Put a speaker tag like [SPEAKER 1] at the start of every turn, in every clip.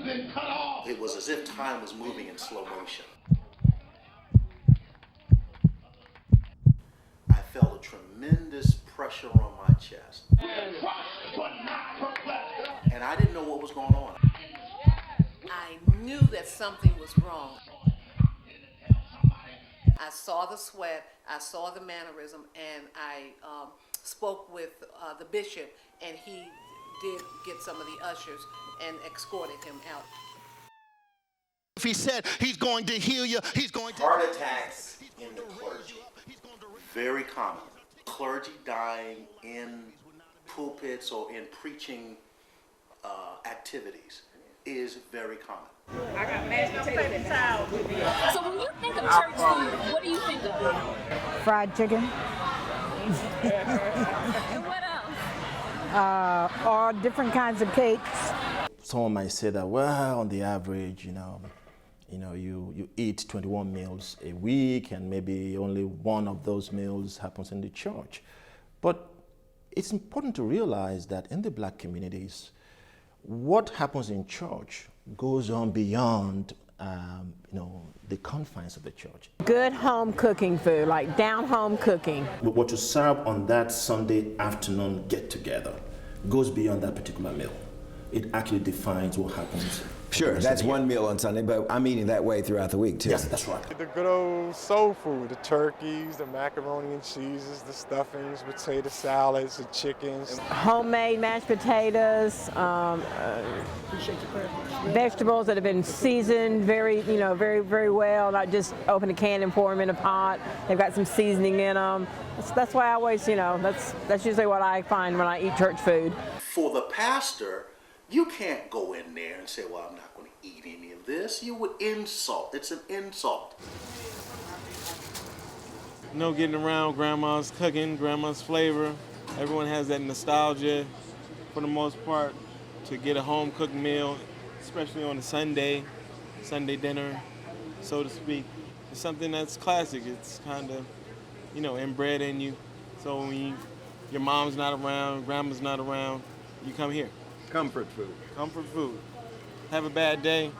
[SPEAKER 1] been cut off.
[SPEAKER 2] It was as if time was moving in slow motion. I felt a tremendous pressure on my chest. And I didn't know what was going on.
[SPEAKER 3] I knew that something was wrong. I saw the sweat, I saw the mannerism, and I spoke with the bishop, and he did get some of the ushers and escorted him out.
[SPEAKER 1] If he said he's going to heal you, he's going to...
[SPEAKER 2] Heart attacks in the clergy. Very common. Clergy dying in pulpits or in preaching activities is very common.
[SPEAKER 4] I got mashed potatoes.
[SPEAKER 5] So when you think of church food, what do you think of?
[SPEAKER 6] Fried chicken.
[SPEAKER 5] And what else?
[SPEAKER 6] All different kinds of cakes.
[SPEAKER 7] Someone might say that, well, on the average, you eat 21 meals a week and maybe only one of those meals happens in the church. But it's important to realize that in the black communities, what happens in church goes on beyond the confines of the church.
[SPEAKER 6] Good home cooking food, like down home cooking.
[SPEAKER 7] But what you serve on that Sunday afternoon get together goes beyond that particular meal. It actually defines what happens.
[SPEAKER 8] Sure, that's one meal on Sunday, but I'm eating that way throughout the week too.
[SPEAKER 7] Yes, that's right.
[SPEAKER 9] The good old soul food, the turkeys, the macaroni and cheeses, the stuffings, potato salads, the chickens.
[SPEAKER 6] Homemade mashed potatoes, vegetables that have been seasoned very well, not just open a can and pour them in a pot. They've got some seasoning in them. That's why I always, that's usually what I find when I eat church food.
[SPEAKER 2] For the pastor, you can't go in there and say, well, I'm not going to eat any of this. You would insult. It's an insult.
[SPEAKER 9] Getting around grandma's cooking, grandma's flavor. Everyone has that nostalgia, for the most part, to get a home-cooked meal, especially on a Sunday dinner, so to speak. It's something that's classic. It's kind of, inbred in you. So when your mom's not around, grandma's not around, you come here.
[SPEAKER 8] Comfort food.
[SPEAKER 9] Comfort food. Have a bad day,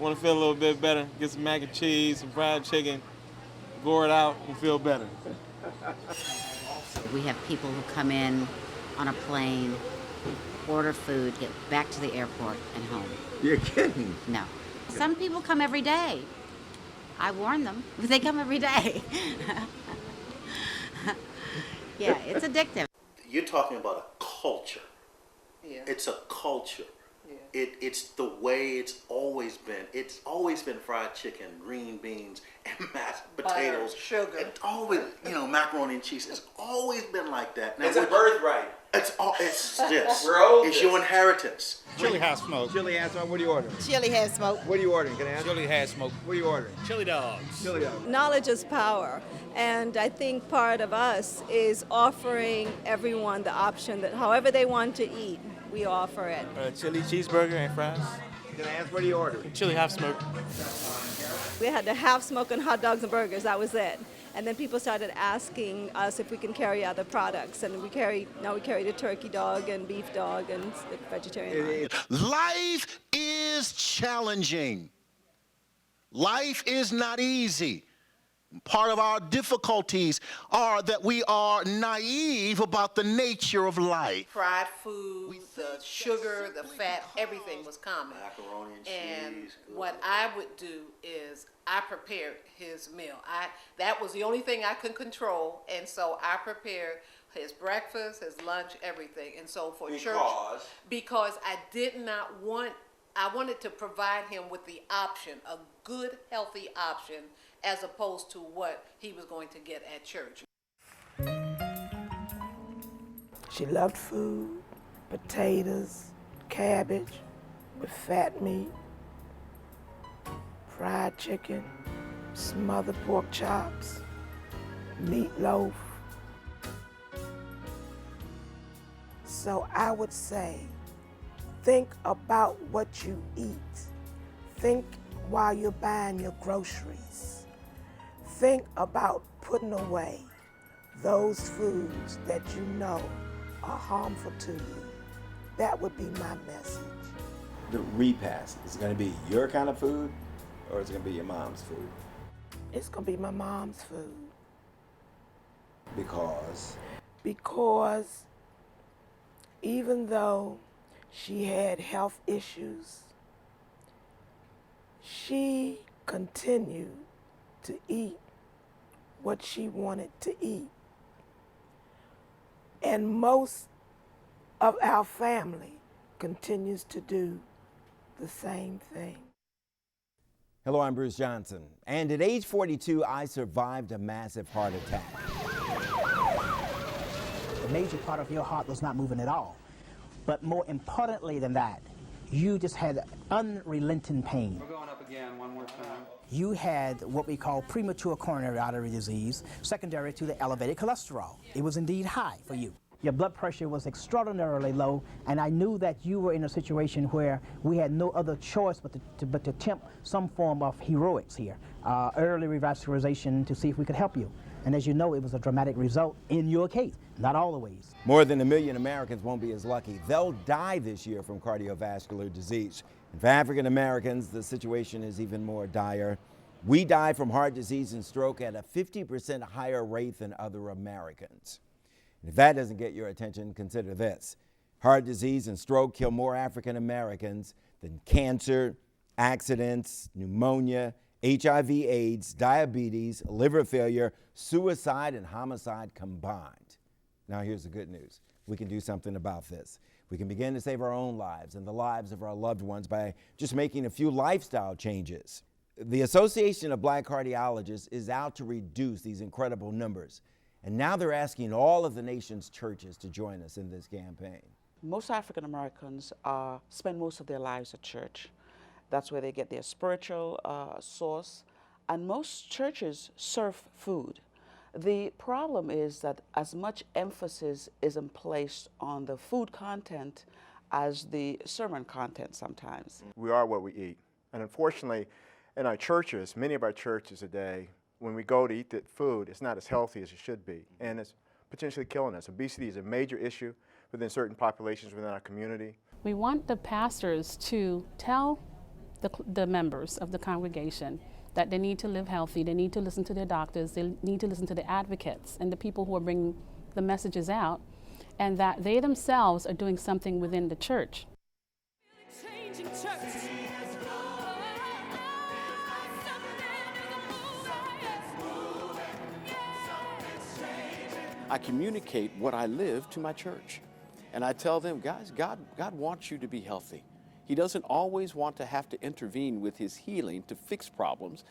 [SPEAKER 9] want to feel a little bit better, get some mac and cheese, some fried chicken, gore it out and feel better.
[SPEAKER 10] We have people who come in on a plane, order food, get back to the airport and home.
[SPEAKER 8] You're kidding?
[SPEAKER 10] No. Some people come every day. I warn them, they come every day. Yeah, it's addictive.
[SPEAKER 2] You're talking about a culture.
[SPEAKER 3] Yeah.
[SPEAKER 2] It's a culture.
[SPEAKER 3] Yeah.
[SPEAKER 2] It's the way it's always been. It's always been fried chicken, green beans, and mashed potatoes.
[SPEAKER 3] Butter, sugar.
[SPEAKER 2] And always, macaroni and cheese. It's always been like that. Now,
[SPEAKER 8] It's a birthright.
[SPEAKER 2] It's this.
[SPEAKER 8] We're old.
[SPEAKER 2] It's your inheritance.
[SPEAKER 1] Chili has smoke.
[SPEAKER 8] Chili has smoke. What are you ordering?
[SPEAKER 11] Chili has smoke.
[SPEAKER 8] What are you ordering? Can I ask?
[SPEAKER 1] Chili has smoke.
[SPEAKER 8] What are you ordering?
[SPEAKER 1] Chili dogs.
[SPEAKER 8] Chili dogs.
[SPEAKER 11] Knowledge is power, and I think part of us is offering everyone the option that however they want to eat, we offer it.
[SPEAKER 9] Chili cheeseburger and fries.
[SPEAKER 8] Can I ask what are you ordering?
[SPEAKER 9] Chili half smoke.
[SPEAKER 11] We had the half smoking hot dogs and burgers, that was it. And then people started asking us if we can carry other products, and we carry the turkey dog and beef dog and the vegetarian line.
[SPEAKER 1] Life is challenging. Life is not easy. Part of our difficulties are that we are naive about the nature of life.
[SPEAKER 3] Fried food, the sugar, the fat, everything was common.
[SPEAKER 2] Macaroni and
[SPEAKER 3] And
[SPEAKER 2] cheese.
[SPEAKER 3] what I would do is I prepared his meal. That was the only thing I could control, and so I prepared his breakfast, his lunch, everything. And so for church, because I wanted to provide him with the option, a good, healthy option, as opposed to what he was going to get at church.
[SPEAKER 6] She loved food, potatoes, cabbage with fat meat, fried chicken, smothered pork chops, meatloaf. So I would say, think about what you eat. Think while you're buying your groceries. Think about putting away those foods that you know are harmful to you. That would be my message.
[SPEAKER 8] the repast? Is it going to be your kind of food, or is it going to be your mom's food?
[SPEAKER 12] It's going to be my mom's food.
[SPEAKER 8] Because?
[SPEAKER 12] Because even though she had health issues, she continued to eat what she wanted to eat. And most of our family continues to do the same thing.
[SPEAKER 8] Hello, I'm Bruce Johnson, and at age 42, I survived a massive heart attack.
[SPEAKER 13] The major part of your heart was not moving at all. But more importantly than that, you just had unrelenting pain.
[SPEAKER 14] We're going up again one more time.
[SPEAKER 13] You had what we call premature coronary artery disease, secondary to the elevated cholesterol. It was indeed high for you. Your blood pressure was extraordinarily low, and I knew that you were in a situation where we had no other choice but to attempt some form of heroics here, early revascularization to see if we could help you. And as you know, it was a dramatic result in your case, not always.
[SPEAKER 8] More than 1 million Americans won't be as lucky. They'll die this year from cardiovascular disease. And for African Americans, the situation is even more dire. We die from heart disease and stroke at a 50% higher rate than other Americans. And if that doesn't get your attention, consider this. Heart disease and stroke kill more African Americans than cancer, accidents, pneumonia, HIV/AIDS, diabetes, liver failure, suicide, and homicide combined. Now here's the good news. We can do something about this. We can begin to save our own lives and the lives of our loved ones by just making a few lifestyle changes. The Association of Black Cardiologists is out to reduce these incredible numbers. And now they're asking all of the nation's churches to join us in this campaign.
[SPEAKER 15] Most African Americans spend most of their lives at church. That's where they get their spiritual source. And most churches serve food. The problem is that as much emphasis isn't placed on the food content as the sermon content sometimes.
[SPEAKER 16] We are what we eat. And unfortunately, in our churches, many of our churches today, when we go to eat that food, it's not as healthy as it should be, and it's potentially killing us. Obesity is a major issue within certain populations within our community.
[SPEAKER 17] We want the pastors to tell the members of the congregation that they need to live healthy, they need to listen to their doctors, they need to listen to the advocates and the people who are bringing the messages out, and that they themselves are doing something within the church.
[SPEAKER 18] I communicate what I live to my church. And I tell them, guys, God wants you to be healthy. He doesn't always want to have to intervene with his healing to fix problems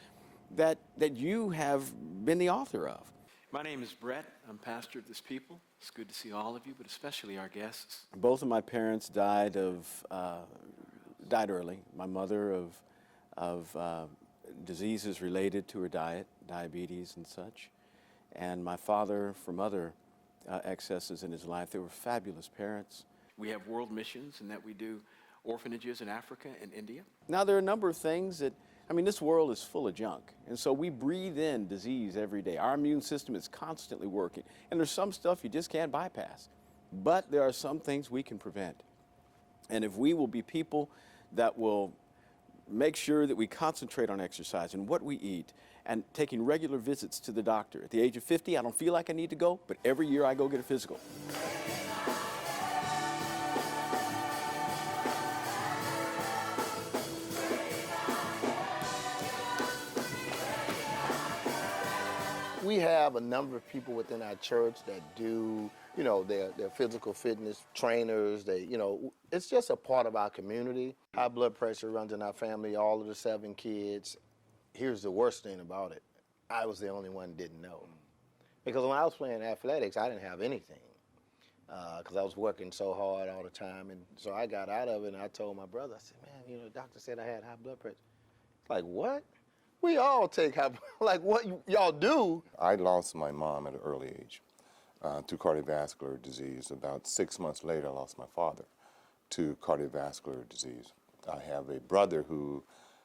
[SPEAKER 18] that you have been the author of.
[SPEAKER 19] My name is Brett. I'm pastor of this people. It's good to see all of you, but especially our guests.
[SPEAKER 18] Both of my parents died early. My mother of diseases related to her diet, diabetes and such. And my father from other excesses in his life. They were fabulous parents.
[SPEAKER 19] We have world missions in that we do orphanages in Africa and India.
[SPEAKER 18] Now there are a number of things that, this world is full of junk. And so we breathe in disease every day. Our immune system is constantly working. And there's some stuff you just can't bypass. But there are some things we can prevent. And if we will be people that will make sure that we concentrate on exercise and what we eat, and taking regular visits to the doctor. At the age of 50, I don't feel like I need to go, but every year I go get a physical.
[SPEAKER 20] We have a number of people within our church that do, their physical fitness trainers. It's just a part of our community. High blood pressure runs in our family, all of the 7 kids. Here's the worst thing about it. I was the only one who didn't know. Because when I was playing athletics, I didn't have anything. Because I was working so hard all the time. And so I got out of it, and I told my brother, I said, man, the doctor said I had high blood pressure. Like, what? We all take high blood pressure. Like, what y'all do?
[SPEAKER 21] I lost my mom at an early age to cardiovascular disease. About 6 months later, I lost my father to cardiovascular disease. I have a brother who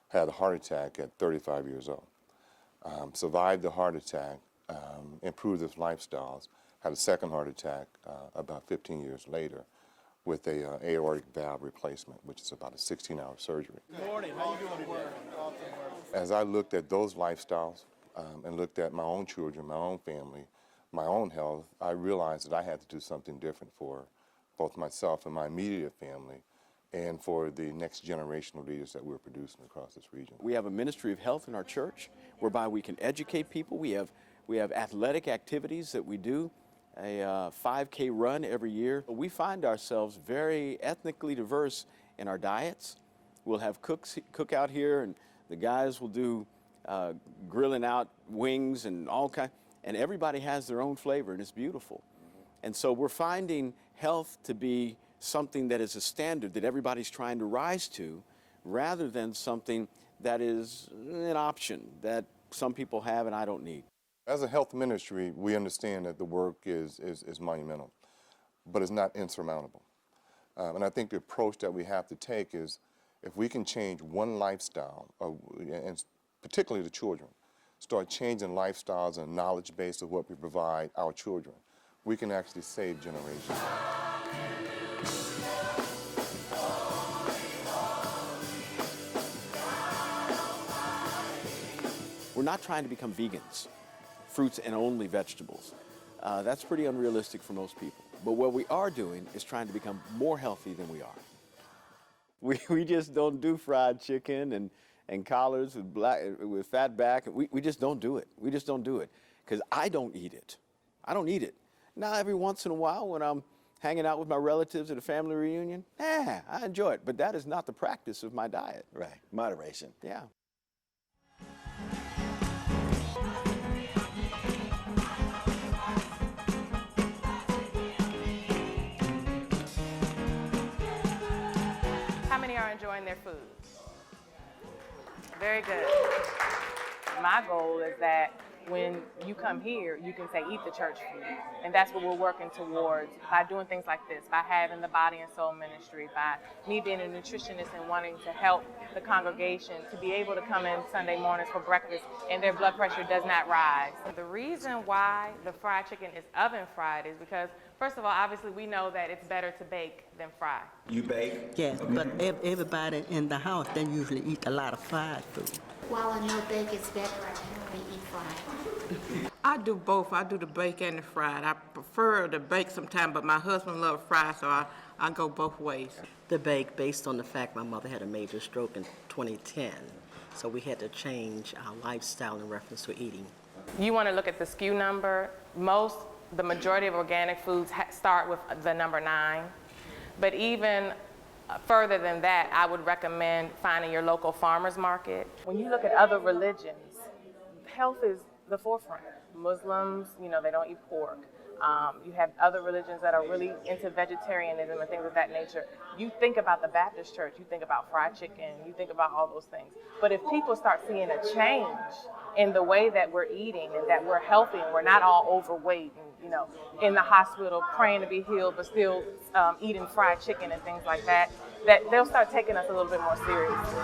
[SPEAKER 21] had a heart attack at 35 years old. Survived the heart attack, improved his lifestyles, had a second heart attack about 15 years later. with a aortic valve replacement, which is about a 16-hour surgery.
[SPEAKER 14] Good morning. How you doing today?
[SPEAKER 21] As I looked at those lifestyles and looked at my own children, my own family, my own health, I realized that I had to do something different for both myself and my immediate family, and for the next generation of leaders that we're producing across this region.
[SPEAKER 18] We have a ministry of health in our church whereby we can educate people. We have athletic activities that we do, a 5K run every year. We find ourselves very ethnically diverse in our diets. We'll have cook out here, and the guys will do grilling out wings and all kinds, and everybody has their own flavor, and it's beautiful. And so we're finding health to be something that is a standard that everybody's trying to rise to, rather than something that is an option that some people have and I don't need.
[SPEAKER 21] As a health ministry, we understand that the work is monumental, but it's not insurmountable. And I think the approach that we have to take is, if we can change one lifestyle, and particularly the children, start changing lifestyles and knowledge base of what we provide our children, we can actually save generations.
[SPEAKER 18] We're not trying to become vegans, fruits and only vegetables. That's pretty unrealistic for most people. But what we are doing is trying to become more healthy than we are. We just don't do fried chicken and collards with fat back. We just don't do it. We just don't do it, because I don't eat it. I don't eat it. Now, every once in a while, when I'm hanging out with my relatives at a family reunion, I enjoy it. But that is not the practice of my diet.
[SPEAKER 8] Right, moderation.
[SPEAKER 18] Yeah.
[SPEAKER 22] How many are enjoying their food? Very good. My goal is that when you come here, you can say, eat the church food. And that's what we're working towards by doing things like this, by having the Body and Soul Ministry, by me being a nutritionist and wanting to help the congregation to be able to come in Sunday mornings for breakfast and their blood pressure does not rise. The reason why the fried chicken is oven fried is because, first of all, obviously we know that it's better to bake than fry.
[SPEAKER 23] You bake?
[SPEAKER 24] Yes, but everybody in the house, they usually eat a lot of fried food.
[SPEAKER 25] While I know bake is better, I generally eat fried.
[SPEAKER 26] I do both. I do the bake and the fried. I prefer to bake sometimes, but my husband loves fried, so I go both ways.
[SPEAKER 24] The bake, based on the fact my mother had a major stroke in 2010, so we had to change our lifestyle in reference to eating.
[SPEAKER 22] You want to look at the SKU number. The majority of organic foods start with the number 9. But even further than that, I would recommend finding your local farmer's market. When you look at other religions, health is the forefront. Muslims, they don't eat pork. You have other religions that are really into vegetarianism and things of that nature. You think about the Baptist church, you think about fried chicken, you think about all those things. But if people start seeing a change in the way that we're eating and that we're healthy and we're not all overweight and, in the hospital praying to be healed but still eating fried chicken and things like that, that they'll start taking us a little bit more seriously.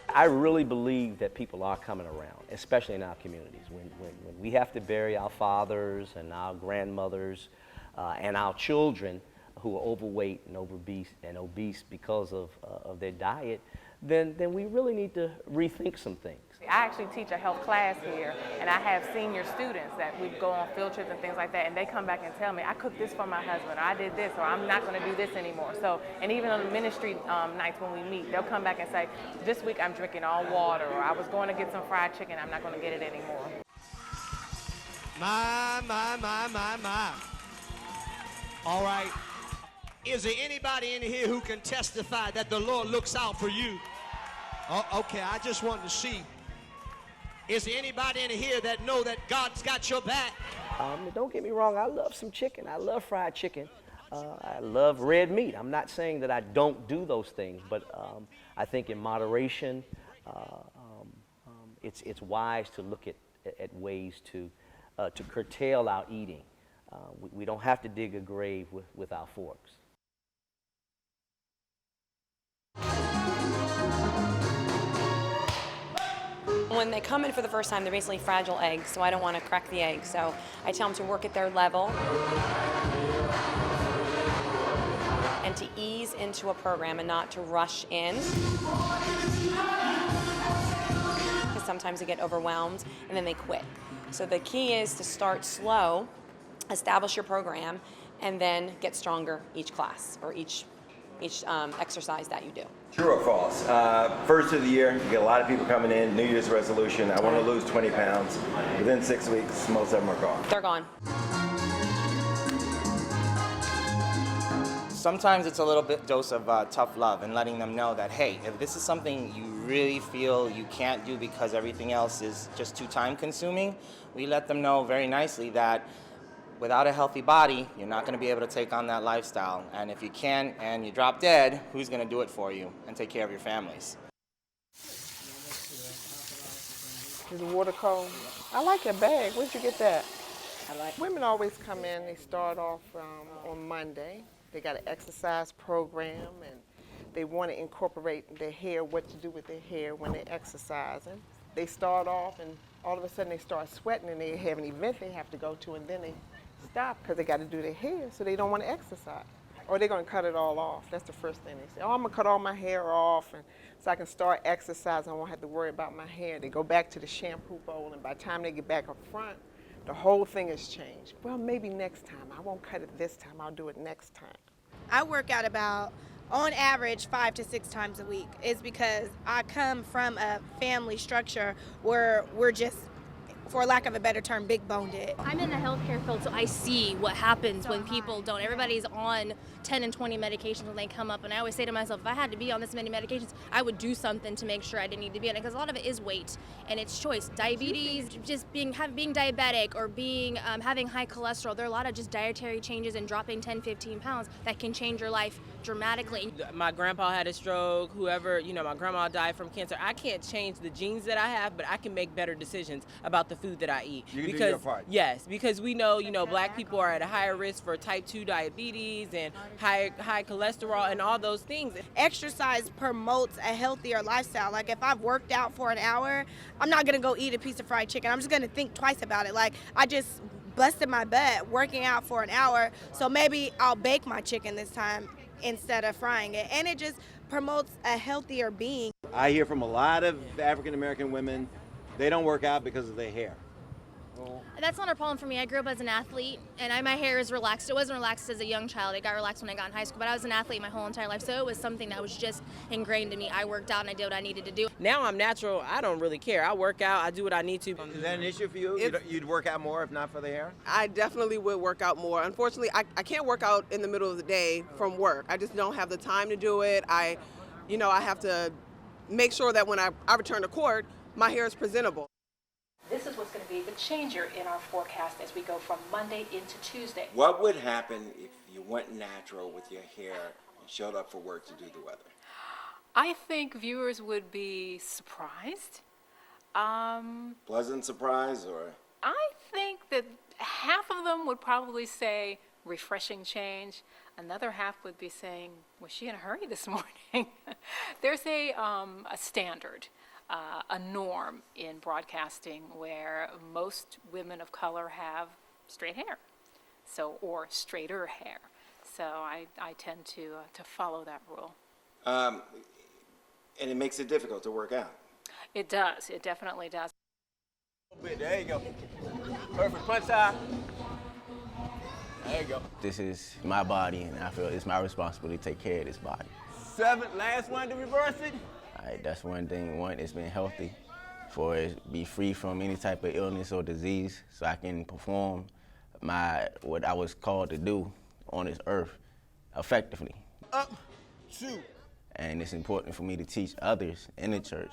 [SPEAKER 27] I really believe that people are coming around, especially in our communities. When we have to bury our fathers and our grandmothers and our children who are overweight and obese because of their diet, then we really need to rethink some things.
[SPEAKER 22] I actually teach a health class here, and I have senior students that we go on field trips and things like that, and they come back and tell me, I cooked this for my husband, or I did this, or I'm not going to do this anymore. So, and even on the ministry nights when we meet, they'll come back and say, this week I'm drinking all water, or I was going to get some fried chicken, I'm not going to get it anymore.
[SPEAKER 14] My. All right. Is there anybody in here who can testify that the Lord looks out for you? Oh, okay, I just wanted to see. Is there anybody in here that know that God's got your back?
[SPEAKER 27] Don't get me wrong, I love some chicken. I love fried chicken. I love red meat. I'm not saying that I don't do those things, but I think in moderation, it's wise to look at ways to curtail our eating. We don't have to dig a grave with our forks.
[SPEAKER 4] when they come in for the first time, they're basically fragile eggs, so I don't want to crack the egg. So I tell them to work at their level and to ease into a program and not to rush in. Because sometimes they get overwhelmed and then they quit. So the key is to start slow, establish your program, and then get stronger each class or each exercise that you do.
[SPEAKER 8] True or false? First of the year, you get a lot of people coming in, New Year's resolution, I want to lose 20 pounds. Within 6 weeks, most of them are gone.
[SPEAKER 4] They're gone.
[SPEAKER 5] Sometimes it's a little bit dose of tough love and letting them know that, hey, if this is something you really feel you can't do because everything else is just too time consuming, we let them know very nicely that without a healthy body, you're not going to be able to take on that lifestyle. And if you can and you drop dead, who's going to do it for you and take care of your families?
[SPEAKER 7] Is the water cold? I like your bag. Where'd you get that? Women always come in, they start off on Monday. They got an exercise program and they want to incorporate their hair, what to do with their hair when they're exercising. They start off and all of a sudden they start sweating and they have an event they have to go to, and then they stop because they got to do their hair, so they don't want to exercise. Or they're going to cut it all off. That's the first thing they say. Oh, I'm going to cut all my hair off and so I can start exercising. I won't have to worry about my hair. They go back to the shampoo bowl, and by the time they get back up front, the whole thing has changed. Well, maybe next time. I won't cut it this time. I'll do it next time.
[SPEAKER 9] I work out about, on average, 5 to 6 times a week. It's because I come from a family structure where we're just, for lack of a better term, big boned it.
[SPEAKER 10] I'm in the healthcare field, so I see what happens when people don't. Everybody's on 10 and 20 medications when they come up, and I always say to myself, if I had to be on this many medications, I would do something to make sure I didn't need to be on it, because a lot of it is weight and it's choice. Diabetes, just being diabetic or being having high cholesterol. There are a lot of just dietary changes and dropping 10, 15 pounds that can change your life dramatically.
[SPEAKER 11] My grandpa had a stroke, whoever, my grandma died from cancer. I can't change the genes that I have, but I can make better decisions about the food that I eat.
[SPEAKER 8] You can do your part.
[SPEAKER 11] Yes, because we know, black people are at a higher risk for type 2 diabetes and high cholesterol and all those things.
[SPEAKER 9] Exercise promotes a healthier lifestyle. Like if I've worked out for an hour, I'm not gonna go eat a piece of fried chicken. I'm just gonna think twice about it. Like I just busted my butt working out for an hour, so maybe I'll bake my chicken this time instead of frying it. And it just promotes a healthier being.
[SPEAKER 8] I hear from a lot of African American women, they don't work out because of their hair.
[SPEAKER 10] That's not a problem for me. I grew up as an athlete, and my hair is relaxed. It wasn't relaxed as a young child. It got relaxed when I got in high school, but I was an athlete my whole entire life, so it was something that was just ingrained in me. I worked out and I did what I needed to do.
[SPEAKER 11] Now I'm natural. I don't really care. I work out. I do what I need to.
[SPEAKER 8] Is that an issue for you? You'd work out more if not for the hair?
[SPEAKER 23] I definitely would work out more. Unfortunately, I can't work out in the middle of the day from work. I just don't have the time to do it. I have to make sure that when I return to court, my hair is presentable.
[SPEAKER 28] This is what's going to be the changer in our forecast as we go from Monday into Tuesday.
[SPEAKER 29] What would happen if you went natural with your hair and showed up for work to do the weather?
[SPEAKER 28] I think viewers would be surprised.
[SPEAKER 29] Pleasant surprise, or?
[SPEAKER 28] I think that half of them would probably say refreshing change. Another half would be saying, was she in a hurry this morning? There's a standard. A norm in broadcasting where most women of color have straight hair, or straighter hair. So I tend to follow that rule.
[SPEAKER 29] And it makes it difficult to work out.
[SPEAKER 28] It does. It definitely does.
[SPEAKER 8] There you go. Perfect punch time. There you go.
[SPEAKER 30] This is my body, and I feel it's my responsibility to take care of this body.
[SPEAKER 8] Last one to reverse it.
[SPEAKER 30] That's one thing. One, it's been healthy for it to be free from any type of illness or disease, so I can perform what I was called to do on this earth effectively.
[SPEAKER 8] Up, shoot.
[SPEAKER 30] And it's important for me to teach others in the church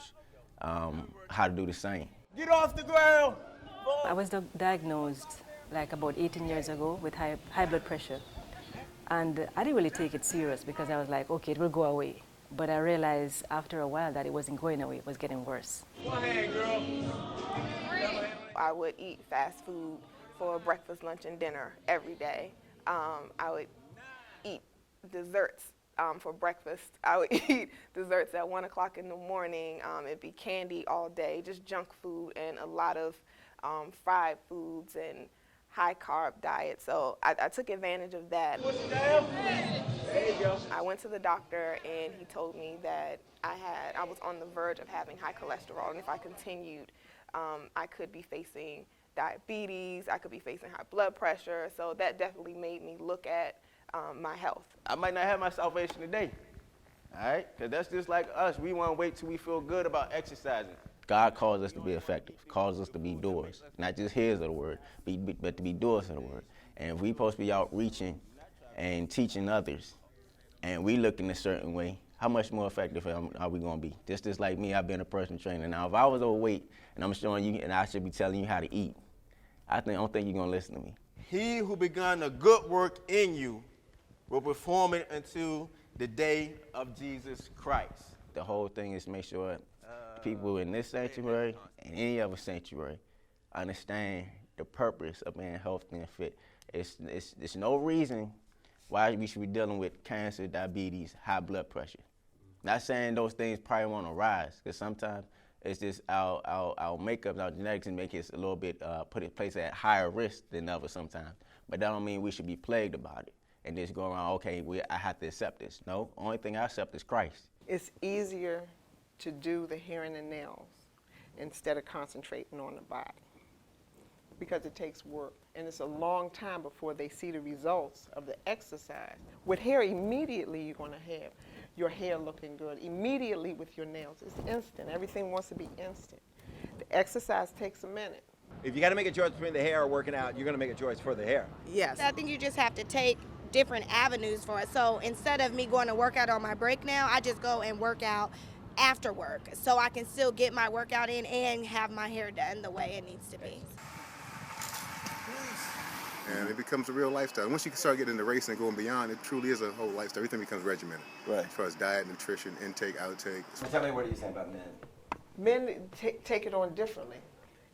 [SPEAKER 30] how to do the same.
[SPEAKER 8] Get off the ground.
[SPEAKER 31] I was diagnosed like about 18 years ago with high blood pressure, and I didn't really take it serious because I was like, okay, it will go away. But I realized after a while that it wasn't going away, it was getting worse.
[SPEAKER 8] Go ahead, girl.
[SPEAKER 7] I would eat fast food for breakfast, lunch, and dinner every day. I would eat desserts for breakfast. I would eat desserts at 1 o'clock in the morning. It'd be candy all day, just junk food and a lot of fried foods and high carb diet. So I took advantage of that.
[SPEAKER 14] There you go.
[SPEAKER 7] I went to the doctor and he told me that I was on the verge of having high cholesterol, and if I continued, I could be facing diabetes, I could be facing high blood pressure. So that definitely made me look at my health.
[SPEAKER 18] I might not have my salvation today, all right? Because that's just like us. We want to wait till we feel good about exercising.
[SPEAKER 30] God calls us to be effective, calls us to be doers, not just hearers of the word, but to be doers of the word. And if we supposed to be out reaching and teaching others, and we looking a certain way, how much more effective are we going to be? Just like me, I've been a personal trainer. Now, if I was overweight and I'm showing you and I should be telling you how to eat, I don't think you're going to listen to me.
[SPEAKER 18] He who begun a good work in you will perform it until the day of Jesus Christ.
[SPEAKER 30] The whole thing is make sure people in this sanctuary and any other sanctuary understand the purpose of being healthy and fit. It's no reason why we should be dealing with cancer, diabetes, high blood pressure. Not saying those things probably won't arise, because sometimes it's just our makeup, our genetics, and make it a little bit, place at higher risk than others sometimes. But that don't mean we should be plagued about it and just go around, okay, I have to accept this. No, only thing I accept is Christ.
[SPEAKER 7] It's easier to do the hair and the nails instead of concentrating on the body, because it takes work, and it's a long time before they see the results of the exercise. With hair, immediately you're going to have your hair looking good. Immediately with your nails, it's instant. Everything wants to be instant. The exercise takes a minute.
[SPEAKER 8] If you got to make a choice between the hair or working out, you're going to make a choice for the hair.
[SPEAKER 9] Yes. I think you just have to take different avenues for it. So instead of me going to work out on my break now, I just go and work out after work, so I can still get my workout in and have my hair done the way it needs to be.
[SPEAKER 1] And it becomes a real lifestyle. Once you can start getting into racing and going beyond, it truly is a whole lifestyle. Everything becomes regimented.
[SPEAKER 18] Right.
[SPEAKER 1] As far as diet, nutrition, intake, outtake.
[SPEAKER 8] Tell me, what do you say about men?
[SPEAKER 7] Men take it on differently.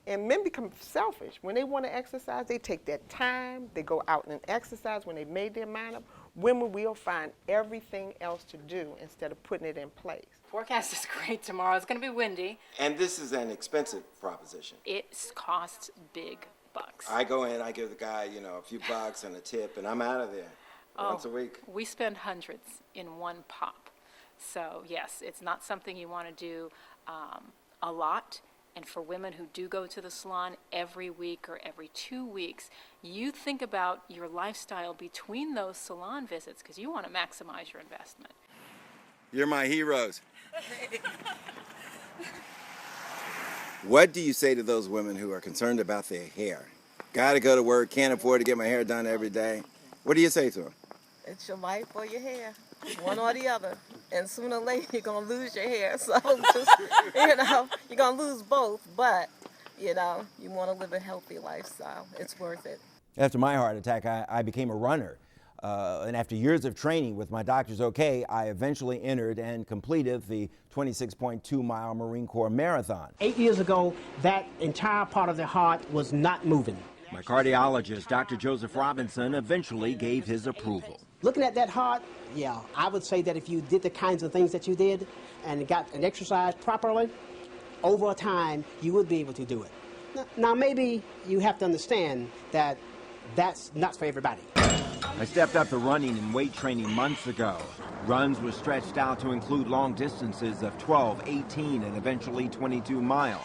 [SPEAKER 7] And men become selfish. When they want to exercise, they take their time, they go out and exercise when they made their mind up. Women will find everything else to do instead of putting it in place.
[SPEAKER 28] Forecast is great tomorrow. It's going to be windy.
[SPEAKER 29] And this is an expensive proposition.
[SPEAKER 28] It costs big bucks.
[SPEAKER 29] I go in, I give the guy, a few bucks and a tip, and I'm out of there once a week.
[SPEAKER 28] We spend hundreds in one pop. So yes, it's not something you want to do a lot. And for women who do go to the salon every week or every 2 weeks, you think about your lifestyle between those salon visits, because you want to maximize your investment.
[SPEAKER 2] You're my heroes. What do you say to those women who are concerned about their hair? Gotta go to work, can't afford to get my hair done every day. What do you say to them?
[SPEAKER 3] It's your life or your hair, one or the other. And sooner or later, you're going to lose your hair. So, just, you're going to lose both. But, you want to live a healthy lifestyle. It's worth it.
[SPEAKER 8] After my heart attack, I became a runner. And after years of training with my doctor's okay, I eventually entered and completed the 26.2-mile Marine Corps Marathon.
[SPEAKER 6] 8 years ago, that entire part of the heart was not moving.
[SPEAKER 8] My cardiologist, Dr. Joseph Robinson, eventually gave his approval.
[SPEAKER 6] Looking at that heart, yeah, I would say that if you did the kinds of things that you did and got an exercise properly, over time, you would be able to do it. Now, maybe you have to understand that that's not for everybody.
[SPEAKER 8] I stepped up to running and weight training months ago. Runs were stretched out to include long distances of 12, 18, and eventually 22 miles.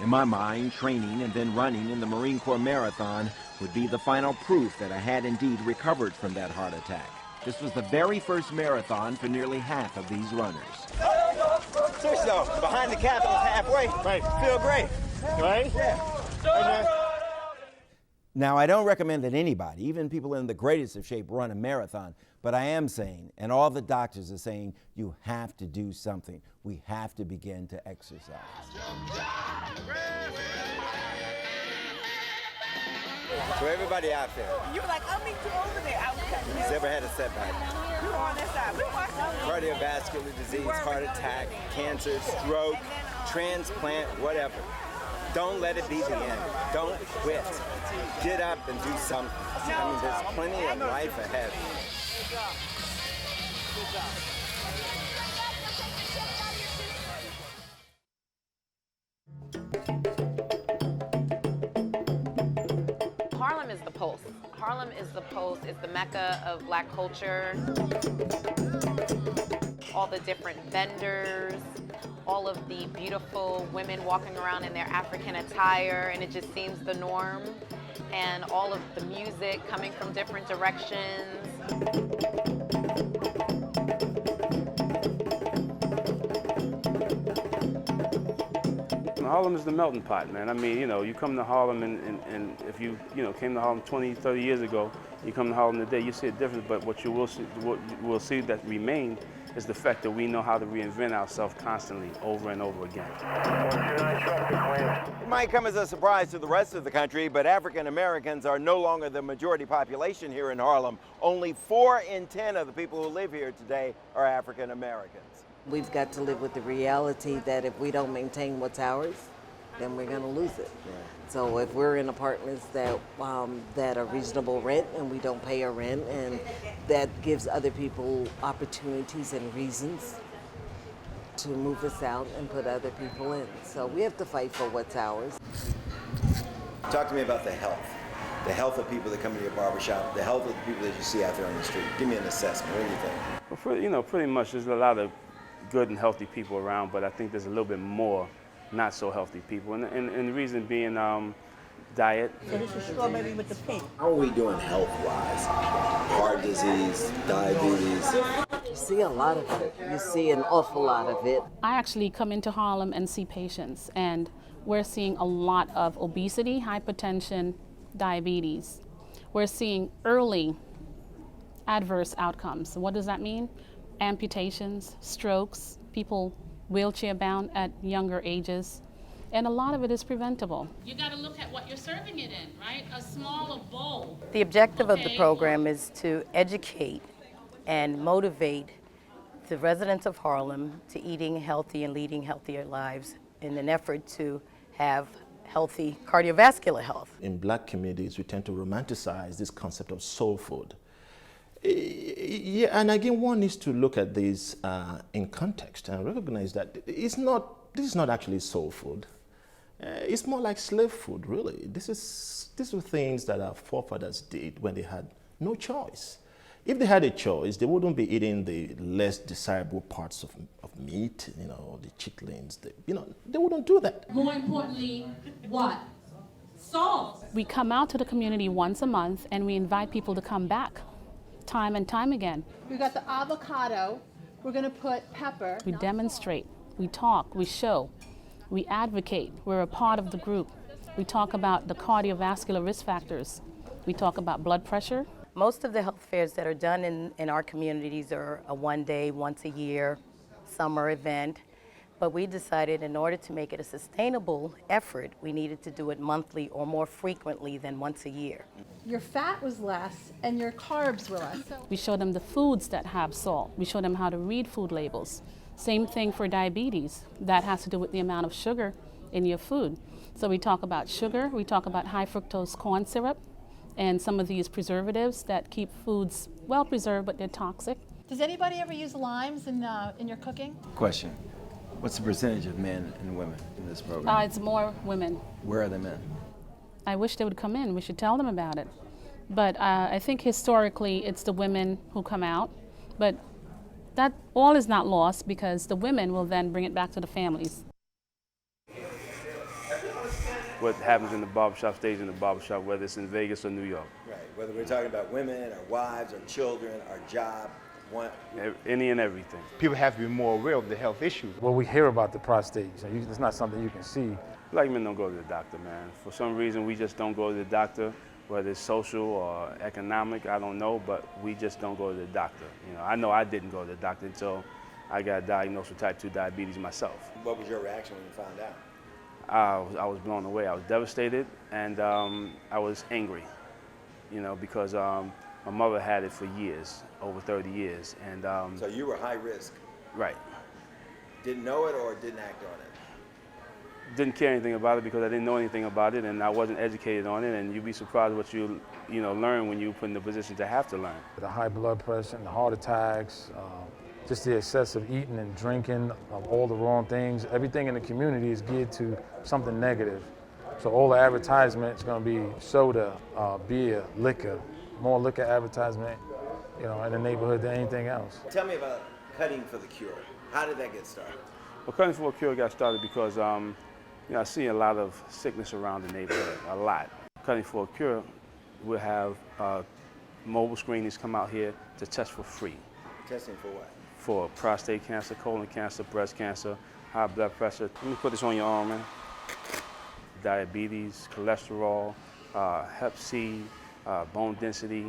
[SPEAKER 8] In my mind, training and then running in the Marine Corps Marathon would be the final proof that I had indeed recovered from that heart attack. This was the very first marathon for nearly half of these runners.
[SPEAKER 2] Seriously though, behind the Capitol halfway, right? Feel great, right? Yeah.
[SPEAKER 8] Now, I don't recommend that anybody, even people in the greatest of shape, run a marathon, but I am saying, and all the doctors are saying, you have to do something. We have to begin to exercise.
[SPEAKER 2] So everybody out there,
[SPEAKER 6] You were like, I'll meet you over there.
[SPEAKER 2] who's ever had a setback?
[SPEAKER 6] We were on that side. We were watching.
[SPEAKER 2] Cardiovascular disease, heart attack, cancer, stroke, transplant, whatever. Don't let it be the end. Don't quit. Get up and do something. I mean, there's plenty of life ahead.
[SPEAKER 12] pulse. Harlem is the pulse. It's the mecca of black culture. All the different vendors, all of the beautiful women walking around in their African attire, and it just seems the norm. And all of the music coming from different directions.
[SPEAKER 13] Harlem is the melting pot, man. I mean, you know, you come to Harlem and if you came to Harlem 20, 30 years ago, you come to Harlem today, you see a difference, but what you will see that remain is the fact that we know how to reinvent ourselves constantly, over and over again.
[SPEAKER 8] It might come as a surprise to the rest of the country, but African Americans are no longer the majority population here in Harlem. Only 4 in 10 of the people who live here today are African Americans.
[SPEAKER 15] We've got to live with the reality that if we don't maintain what's ours, then we're going to lose it. Right. So if we're in apartments that are reasonable rent and we don't pay our rent, and that gives other people opportunities and reasons to move us out and put other people in. So we have to fight for what's ours.
[SPEAKER 8] Talk to me about the health of people that come to your barbershop, the health of the people that you see out there on the street. Give me an assessment. What do you think?
[SPEAKER 13] Well, pretty much there's a lot of good and healthy people around, but I think there's a little bit more not so healthy people, and the reason being diet.
[SPEAKER 15] So this is strawberry with the pink.
[SPEAKER 8] How are we doing health-wise? Heart disease, diabetes.
[SPEAKER 15] You see a lot of it. You see an awful lot of it.
[SPEAKER 16] I actually come into Harlem and see patients, and we're seeing a lot of obesity, hypertension, diabetes. We're seeing early adverse outcomes. What does that mean? Amputations, strokes, people wheelchair bound at younger ages, and a lot of it is preventable.
[SPEAKER 17] You got to look at what you're serving it in, right? A smaller bowl.
[SPEAKER 19] The objective of the program is to educate and motivate the residents of Harlem to eating healthy and leading healthier lives in an effort to have healthy cardiovascular health.
[SPEAKER 20] In black communities, we tend to romanticize this concept of soul food. Yeah, and again, one needs to look at this in context and recognize that this is not actually soul food. It's more like slave food, really. These were things that our forefathers did when they had no choice. If they had a choice, they wouldn't be eating the less desirable parts of meat, the chitlins. They wouldn't do that.
[SPEAKER 17] More importantly, what? Salt.
[SPEAKER 16] We come out to the community once a month and we invite people to come back time and time again.
[SPEAKER 21] We've got the avocado. We're going to put pepper.
[SPEAKER 16] We demonstrate, we talk, we show, we advocate. We're a part of the group. We talk about the cardiovascular risk factors. We talk about blood pressure.
[SPEAKER 19] Most of the health fairs that are done in our communities are a one-day, once-a-year summer event. But we decided in order to make it a sustainable effort, we needed to do it monthly or more frequently than once a year.
[SPEAKER 21] Your fat was less and your carbs were less.
[SPEAKER 16] We show them the foods that have salt. We show them how to read food labels. Same thing for diabetes. That has to do with the amount of sugar in your food. So we talk about sugar, we talk about high fructose corn syrup, and some of these preservatives that keep foods well preserved, but they're toxic.
[SPEAKER 21] Does anybody ever use limes in your cooking?
[SPEAKER 8] Question. What's the percentage of men and women in this program?
[SPEAKER 16] It's more women.
[SPEAKER 8] Where are the men?
[SPEAKER 16] I wish they would come in. We should tell them about it. But I think historically it's the women who come out. But that all is not lost because the women will then bring it back to the families.
[SPEAKER 13] What happens in the barbershop stays in the barbershop, whether it's in Vegas or New York.
[SPEAKER 8] Right, whether we're talking about women, our wives, our children, our job,
[SPEAKER 13] any and everything.
[SPEAKER 24] People have to be more aware of the health issues. Well, we hear about the prostate, so it's not something you can see.
[SPEAKER 13] Black men don't go to the doctor, man. For some reason, we just don't go to the doctor, whether it's social or economic, I don't know, but we just don't go to the doctor. I know I didn't go to the doctor until I got diagnosed with type 2 diabetes myself.
[SPEAKER 8] What was your reaction when you found out?
[SPEAKER 13] I was blown away. I was devastated, and I was angry, because my mother had it for years, over 30 years. And
[SPEAKER 8] so you were high risk?
[SPEAKER 13] Right.
[SPEAKER 8] Didn't know it or didn't act on it?
[SPEAKER 13] Didn't care anything about it because I didn't know anything about it and I wasn't educated on it, and you'd be surprised what you learn when you put in the position to have to learn.
[SPEAKER 24] The high blood pressure and the heart attacks, just the excessive eating and drinking, all the wrong things. Everything in the community is geared to something negative. So all the advertisement is going to be soda, beer, liquor, more liquor advertisement, you know, in the neighborhood than anything else.
[SPEAKER 8] Tell me about Cutting for the Cure. How did that get started?
[SPEAKER 13] Well, Cutting for a Cure got started because you know, I see a lot of sickness around the neighborhood, a lot. Cutting for a Cure will have mobile screenings come out here to test for free.
[SPEAKER 8] Testing for what?
[SPEAKER 13] For prostate cancer, colon cancer, breast cancer, high blood pressure. Let me put this on your arm, man. Diabetes, cholesterol, Hep C, bone density,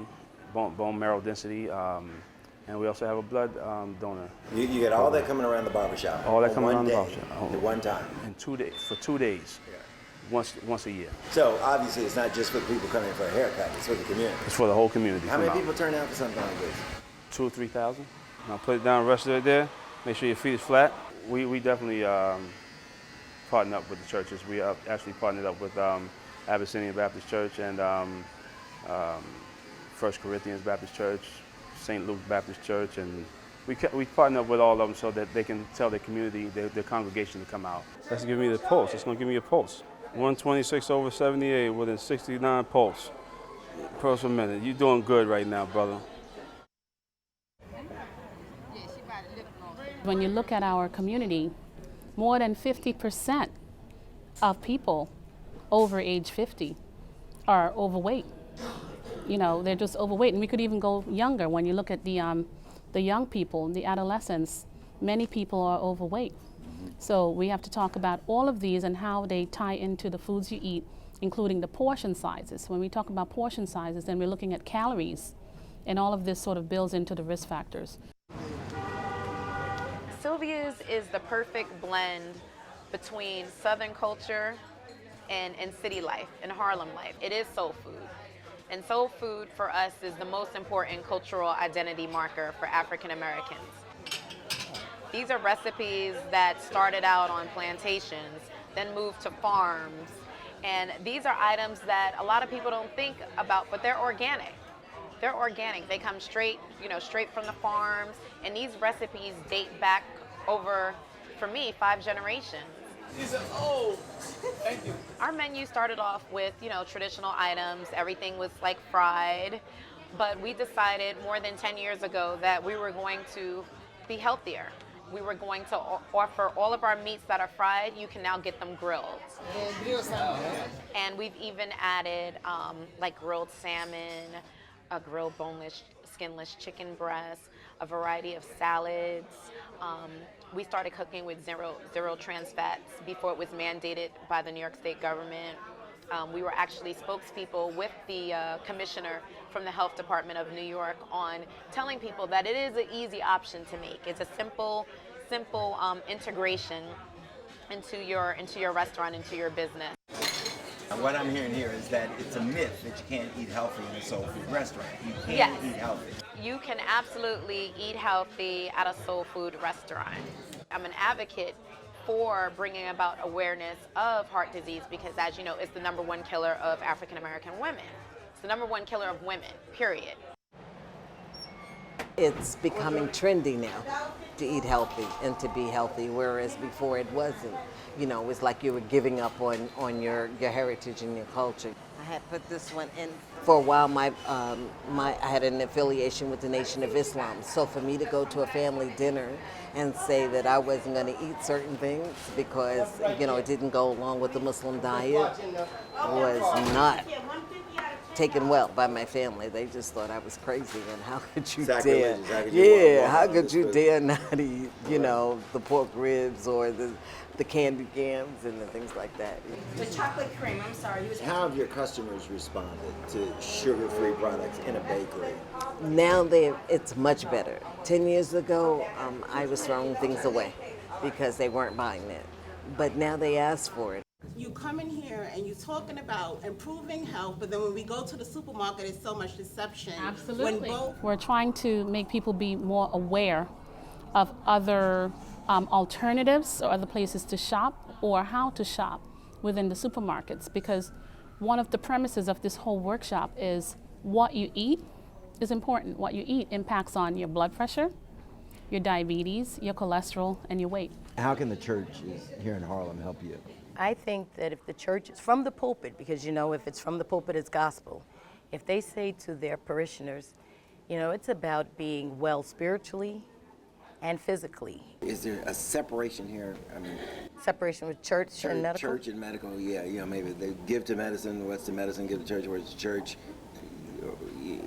[SPEAKER 13] bone marrow density, and we also have a blood donor.
[SPEAKER 8] You get all that coming around the barbershop.
[SPEAKER 13] All that coming
[SPEAKER 8] one
[SPEAKER 13] around the
[SPEAKER 8] day,
[SPEAKER 13] barbershop.
[SPEAKER 8] at one time.
[SPEAKER 13] In 2 days, for 2 days, once a year.
[SPEAKER 8] So obviously it's not just for people coming for a haircut, it's for the community.
[SPEAKER 13] It's for the whole community.
[SPEAKER 8] How many people turn out for something like this?
[SPEAKER 13] 2,000 or 3,000. Now put it down, rest of it there. Make sure your feet is flat. We definitely partner up with the churches. We actually partnered up with Abyssinian Baptist Church and First Corinthians Baptist Church, St. Luke Baptist Church, and we partner up with all of them so that they can tell their community, their congregation to come out. That's giving me the pulse. It's going to give me a pulse. 126/78 within 69 pulse per minute. You're doing good right now, brother.
[SPEAKER 16] When you look at our community, more than 50% of people over age 50 are overweight. You know, they're just overweight, and we could even go younger. When you look at the young people, the adolescents, many people are overweight. So we have to talk about all of these and how they tie into the foods you eat, including the portion sizes. When we talk about portion sizes, then we're looking at calories, and all of this sort of builds into the risk factors.
[SPEAKER 12] Sylvia's is the perfect blend between Southern culture and city life and Harlem life. It is soul food. And soul food for us is the most important cultural identity marker for African Americans. These are recipes that started out on plantations, then moved to farms. And these are items that a lot of people don't think about, but they're organic. They're organic. They come straight, straight from the farms. And these recipes date back over, for me, 5 generations.
[SPEAKER 4] These are old. Thank you.
[SPEAKER 12] Our menu started off with, traditional items. Everything was like fried. But we decided more than 10 years ago that we were going to be healthier. We were going to offer all of our meats that are fried, you can now get them grilled. And we've even added like grilled salmon, a grilled boneless, skinless chicken breast, a variety of salads. We started cooking with zero trans fats before it was mandated by the New York State government. We were actually spokespeople with the commissioner from the Health Department of New York on telling people that it is an easy option to make. It's a simple integration into your restaurant, into your business.
[SPEAKER 8] What I'm hearing here is that it's a myth that you can't eat healthy in a soul food restaurant. You can eat healthy.
[SPEAKER 12] You can absolutely eat healthy at a soul food restaurant. I'm an advocate for bringing about awareness of heart disease because, as you know, it's the #1 killer of African American women. It's the #1 killer of women, period.
[SPEAKER 15] It's becoming trendy now to eat healthy and to be healthy, whereas before it wasn't. It was like you were giving up on your heritage and your culture. I had put this one in. For a while, I had an affiliation with the Nation of Islam. So for me to go to a family dinner and say that I wasn't going to eat certain things because, it didn't go along with the Muslim diet was not taken well by my family. They just thought I was crazy, and how could you dare? How could you dare not eat, the pork ribs or the candied yams and the things like that.
[SPEAKER 5] The chocolate cream, I'm sorry.
[SPEAKER 8] How have your customers responded to sugar-free products in a bakery?
[SPEAKER 15] Now it's much better. 10 years ago, I was throwing things away because they weren't buying it. But now they ask for it.
[SPEAKER 4] You come in here and you're talking about improving health, but then when we go to the supermarket, it's so much deception.
[SPEAKER 16] Absolutely. We're trying to make people be more aware of other alternatives or other places to shop or how to shop within the supermarkets, because one of the premises of this whole workshop is what you eat is important. What you eat impacts on your blood pressure, your diabetes, your cholesterol, and your weight.
[SPEAKER 8] How can the church here in Harlem help you?
[SPEAKER 19] I think that if the church is from the pulpit, because you know, if it's from the pulpit, it's gospel. If they say to their parishioners, you know, it's about being well spiritually and physically.
[SPEAKER 29] Is there a separation here? I mean,
[SPEAKER 19] separation with church and medical?
[SPEAKER 29] Church and medical, yeah. You know, maybe they give to medicine. What's the medicine? Give to church. Where's the church?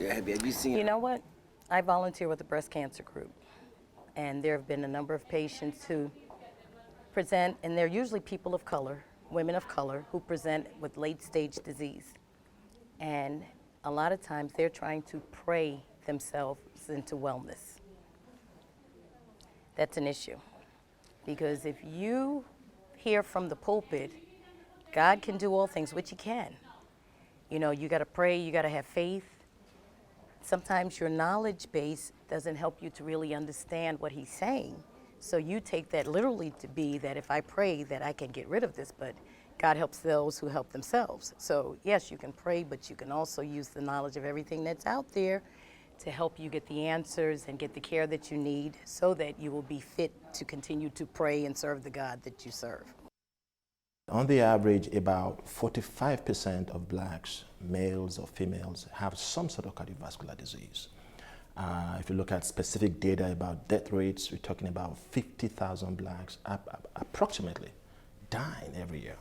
[SPEAKER 29] Have you seen?
[SPEAKER 19] You know what? I volunteer with the breast cancer group, and there have been a number of patients who present, and they're usually people of color, women of color, who present with late-stage disease. And a lot of times they're trying to pray themselves into wellness. That's an issue, because if you hear from the pulpit, God can do all things, which he can. You know, you got to pray, you got to have faith. Sometimes your knowledge base doesn't help you to really understand what he's saying. So you take that literally to be that if I pray that I can get rid of this, but God helps those who help themselves. So yes, you can pray, but you can also use the knowledge of everything that's out there to help you get the answers and get the care that you need so that you will be fit to continue to pray and serve the God that you serve.
[SPEAKER 20] On the average, about 45% of blacks, males or females, have some sort of cardiovascular disease. If you look at specific data about death rates, we're talking about 50,000 blacks approximately dying every year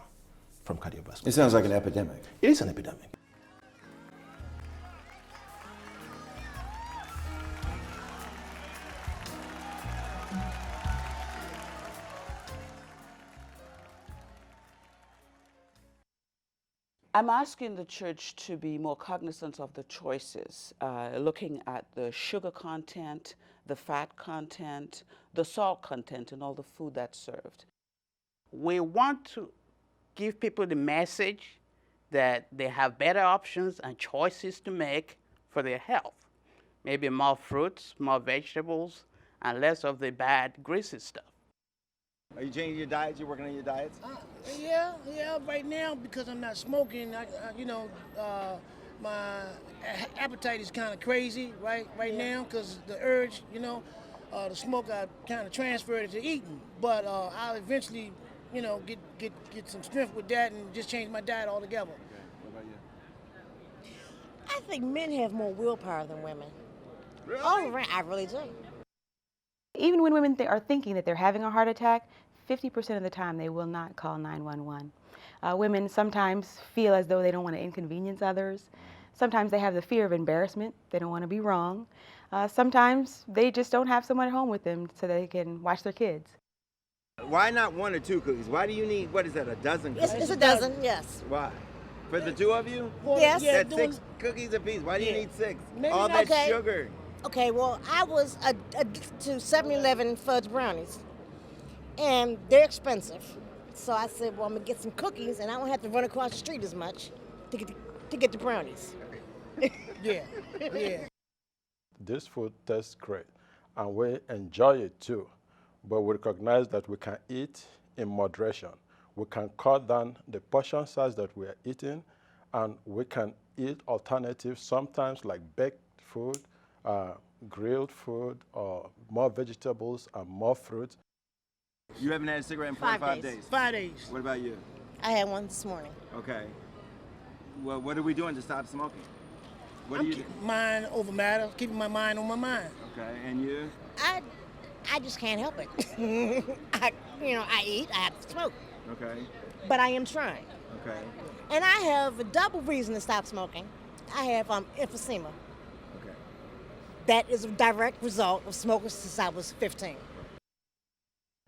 [SPEAKER 20] from cardiovascular.
[SPEAKER 8] It sounds like an epidemic.
[SPEAKER 20] It is an epidemic.
[SPEAKER 9] I'm asking the church to be more cognizant of the choices, looking at the sugar content, the fat content, the salt content in all the food that's served.
[SPEAKER 10] We want to give people the message that they have better options and choices to make for their health. Maybe more fruits, more vegetables, and less of the bad, greasy stuff.
[SPEAKER 8] Are you changing your diets? You're working on your diets?
[SPEAKER 11] Yeah, right now, because I'm not smoking, my appetite is kind of crazy right now, because the urge, the smoke, I kind of transferred it to eating. But I'll eventually, get some strength with that and just change my diet altogether.
[SPEAKER 8] Okay. What about you?
[SPEAKER 14] I think men have more willpower than women.
[SPEAKER 8] Really?
[SPEAKER 14] Oh, right, I really do.
[SPEAKER 22] Even when women are thinking that they're having a heart attack, 50% of the time they will not call 911. Women sometimes feel as though they don't want to inconvenience others. Sometimes they have the fear of embarrassment. They don't want to be wrong. Sometimes they just don't have someone at home with them so they can watch their kids.
[SPEAKER 8] Why not 1 or 2 cookies? Why do you need, what is that, a dozen cookies?
[SPEAKER 14] It's a dozen, yes.
[SPEAKER 8] Why? For the 2 of you?
[SPEAKER 14] Yes.
[SPEAKER 8] That's 6 cookies apiece. Why do you need 6?
[SPEAKER 14] Maybe
[SPEAKER 8] all that sugar.
[SPEAKER 14] Okay, well, I was addicted to 7-Eleven fudge brownies, and they're expensive. So I said, well, I'm gonna get some cookies, and I don't have to run across the street as much to get the brownies.
[SPEAKER 11] Yeah.
[SPEAKER 24] This food tastes great, and we enjoy it too. But we recognize that we can eat in moderation. We can cut down the portion size that we are eating, and we can eat alternatives, sometimes like baked food, grilled food, or more vegetables and more fruit.
[SPEAKER 8] You haven't had a cigarette in 45 days?
[SPEAKER 11] 5 days.
[SPEAKER 8] What about you?
[SPEAKER 14] I had one this morning.
[SPEAKER 8] Okay. Well, what are we doing to stop smoking? What
[SPEAKER 11] I'm
[SPEAKER 8] do you
[SPEAKER 11] keeping mind over matter, keeping my mind on my mind.
[SPEAKER 8] Okay, and you?
[SPEAKER 14] I just can't help it. I eat, I have to smoke.
[SPEAKER 8] Okay.
[SPEAKER 14] But I am trying.
[SPEAKER 8] Okay.
[SPEAKER 14] And I have a double reason to stop smoking. I have emphysema.
[SPEAKER 8] Okay.
[SPEAKER 14] That is a direct result of smoking since I was 15.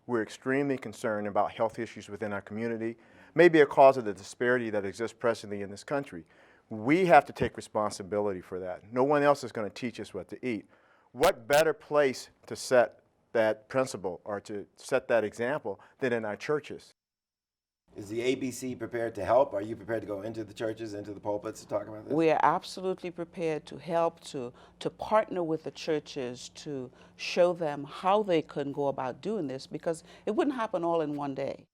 [SPEAKER 23] We're extremely concerned about health issues within our community, maybe a cause of the disparity that exists presently in this country. We have to take responsibility for that. No one else is going to teach us what to eat. What better place to set that principle or to set that example than in our churches?
[SPEAKER 8] Is the ABC prepared to help? Are you prepared to go into the churches, into the pulpits to talk about this?
[SPEAKER 9] We are absolutely prepared to help, to partner with the churches to show them how they can go about doing this, because it wouldn't happen all in one day.